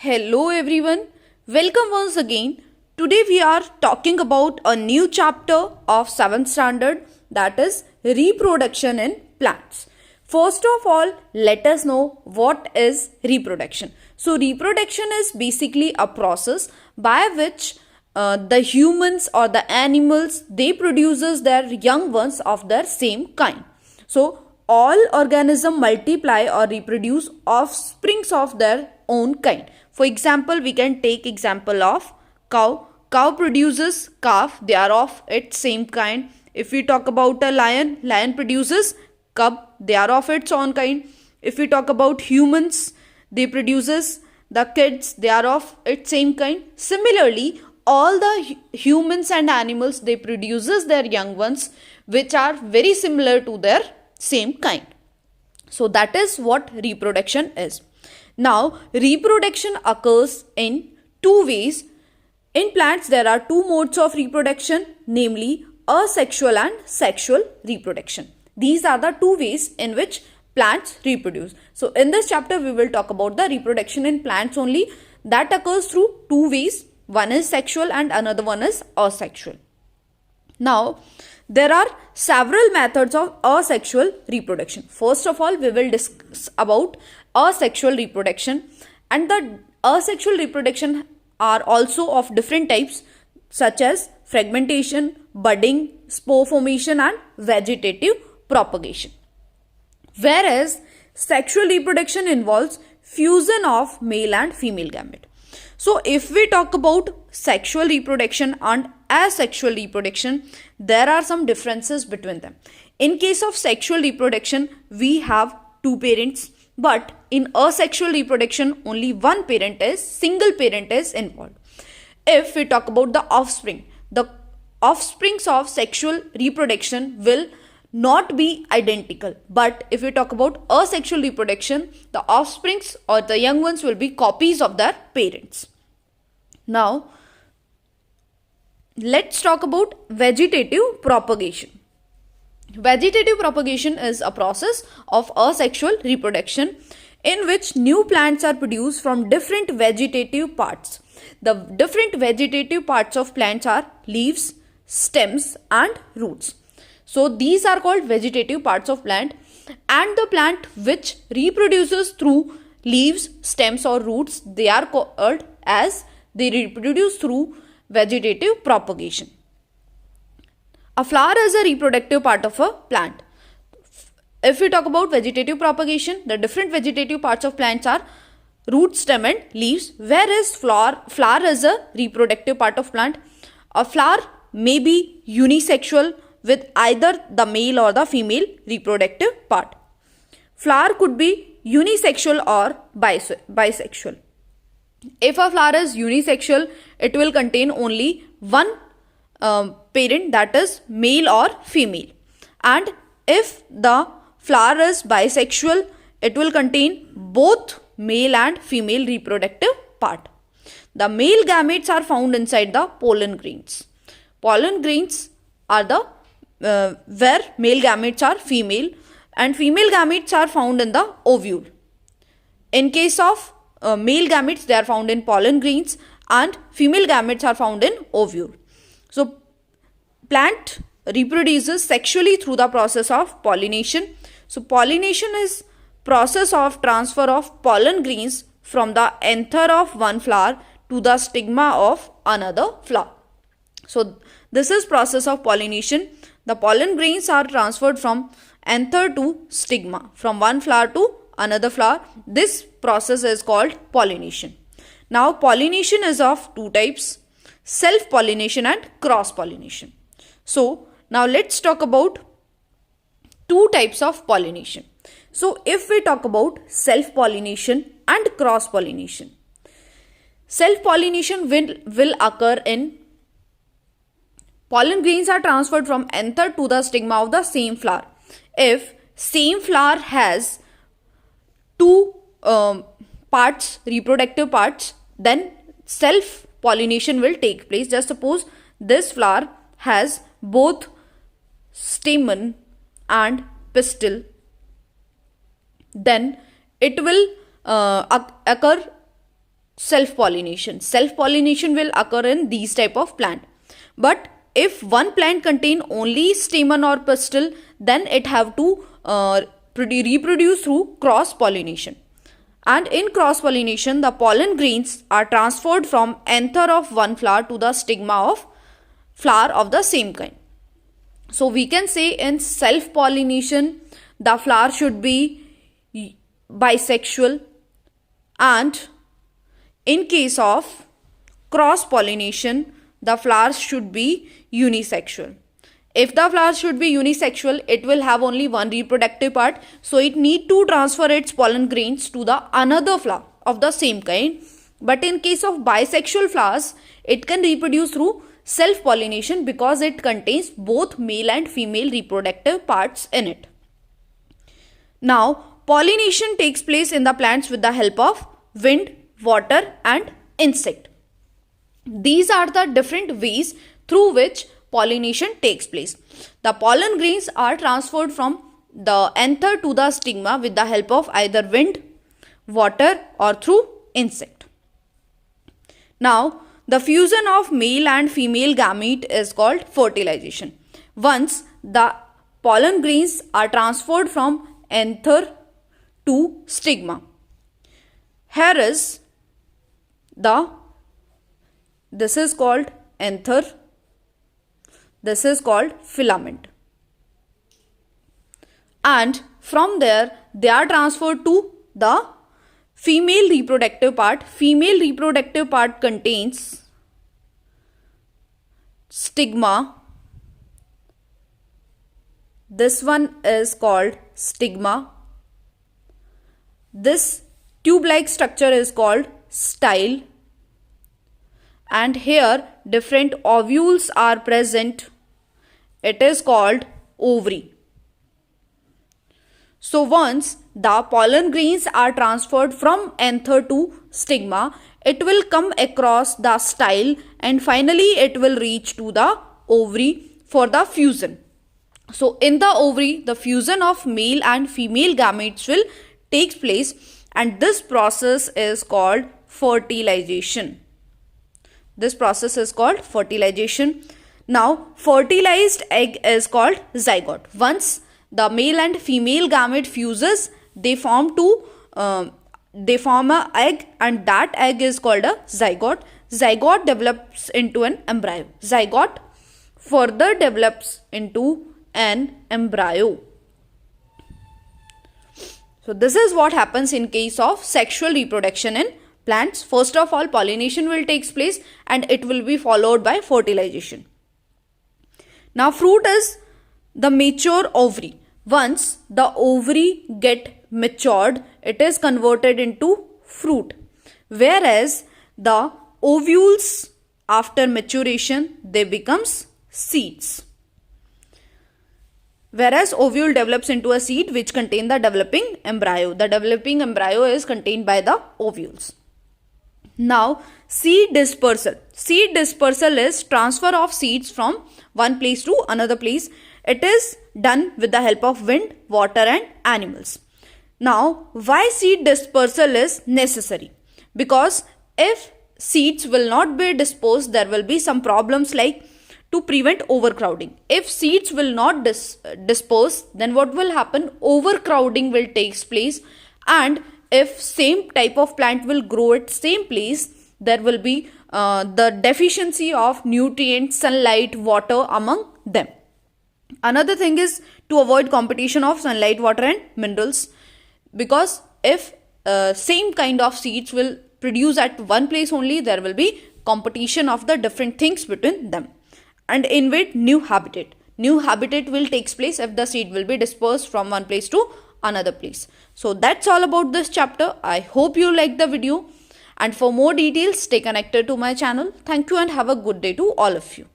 Hello everyone, welcome once again. Today we are talking about a new chapter of 7th standard, that is reproduction in plants. First of all, let us know what is reproduction. So reproduction is basically a process by which the humans or the animals, they produces their young ones of their same kind. So all organisms multiply or reproduce offsprings of their own kind. For example, we can take example of cow. Cow produces calf, they are of its same kind. If we talk about a lion, lion produces cub, they are of its own kind. If we talk about humans, they produces the kids, they are of its same kind. Similarly, all the humans and animals, they produces their young ones which are very similar to their same kind. So that is what reproduction is. Now, reproduction occurs in two ways. In plants, there are two modes of reproduction, namely asexual and sexual reproduction. These are the two ways in which plants reproduce. So, in this chapter, we will talk about the reproduction in plants only. That occurs through two ways. One is sexual and another one is asexual. Now, there are several methods of asexual reproduction. First of all, we will discuss about asexual reproduction, and the asexual reproduction are also of different types such as fragmentation, budding, spore formation and vegetative propagation. Whereas sexual reproduction involves fusion of male and female gamete. So if we talk about sexual reproduction and asexual reproduction, there are some differences between them. In case of sexual reproduction, we have two parents, but in asexual reproduction, only one parent is, single parent is involved. If we talk about the offsprings of sexual reproduction will not be identical. But if we talk about asexual reproduction, the offsprings or the young ones will be copies of their parents. Now, let's talk about vegetative propagation. Vegetative propagation is a process of asexual reproduction in which new plants are produced from different vegetative parts. The different vegetative parts of plants are leaves, stems and roots. So these are called vegetative parts of plant, and the plant which reproduces through leaves, stems or roots, they are called as they reproduce through vegetative propagation. A flower is a reproductive part of a plant. If we talk about vegetative propagation, the different vegetative parts of plants are root, stem and leaves, whereas flower is a reproductive part of plant. A flower may be unisexual with either the male or the female reproductive part. Flower could be unisexual or bisexual. If a flower is unisexual, it will contain only one parent, that is male or female. And if the flower is bisexual, it will contain both male and female reproductive part. The male gametes are found inside the pollen grains. Pollen grains are the where male gametes are female, and female gametes are found in the ovule. In case of male gametes, they are found in pollen grains, and female gametes are found in ovule. So plant reproduces sexually through the process of pollination. So pollination is process of transfer of pollen grains from the anther of one flower to the stigma of another flower. So this is process of pollination. The pollen grains are transferred from anther to stigma, from one flower to another flower. This process is called pollination. Now pollination is of two types, self-pollination and cross-pollination. So now let's talk about two types of pollination. So if we talk about self-pollination and cross-pollination, self-pollination will occur in pollen grains are transferred from anther to the stigma of the same flower. If same flower has two parts, reproductive parts, then self-pollination will take place. Just suppose this flower has both stamen and pistil, then it will occur self-pollination. Self-pollination will occur in these type of plant. But if one plant contain only stamen or pistil, then it have to reproduce through cross-pollination. And in cross-pollination, the pollen grains are transferred from anther of one flower to the stigma of flower of the same kind. So we can say in self-pollination, the flower should be bisexual, and in case of cross-pollination, the flowers should be unisexual. If the flowers should be unisexual, it will have only one reproductive part, so it need to transfer its pollen grains to the another flower of the same kind. But in case of bisexual flowers, it can reproduce through self-pollination because it contains both male and female reproductive parts in it. Now, pollination takes place in the plants with the help of wind, water and insect. These are the different ways through which pollination takes place. The pollen grains are transferred from the anther to the stigma with the help of either wind, water or through insect. Now, the fusion of male and female gamete is called fertilization. Once the pollen grains are transferred from anther to stigma. Here is this is called anther, this is called filament, and from there they are transferred to the female reproductive part. Female reproductive part contains stigma. This one is called stigma. This tube-like structure is called style. And here different ovules are present. It is called ovary. So once the pollen grains are transferred from anther to stigma, it will come across the style and finally it will reach to the ovary for the fusion. So in the ovary, the fusion of male and female gametes will take place, and this process is called fertilization. This process is called fertilization. Now, fertilized egg is called zygote. Once the male and female gamete fuses, they form a egg, and that egg is called a zygote. Zygote develops into an embryo. Zygote further develops into an embryo. So this is what happens in case of sexual reproduction in plants. First of all, pollination will take place and it will be followed by fertilization. Now, fruit is the mature ovary. Once the ovary get matured, it is converted into fruit. Whereas the ovules, after maturation, they becomes seeds. Whereas ovule develops into a seed which contain the developing embryo. The developing embryo is contained by the ovules. Now, seed dispersal. Seed dispersal is transfer of seeds from one place to another place. It is done with the help of wind, water and animals. Now, why seed dispersal is necessary? Because if seeds will not be dispersed, there will be some problems like to prevent overcrowding. If seeds will not disperse, then what will happen? Overcrowding will take place, and if same type of plant will grow at same place, there will be the deficiency of nutrients, sunlight, water among them. Another thing is to avoid competition of sunlight, water and minerals, because if same kind of seeds will produce at one place only, there will be competition of the different things between them, and invade new habitat. New habitat will take place if the seed will be dispersed from one place to another place. So that's all about this chapter. I hope you liked the video, and for more details stay connected to my channel. Thank you and have a good day to all of you.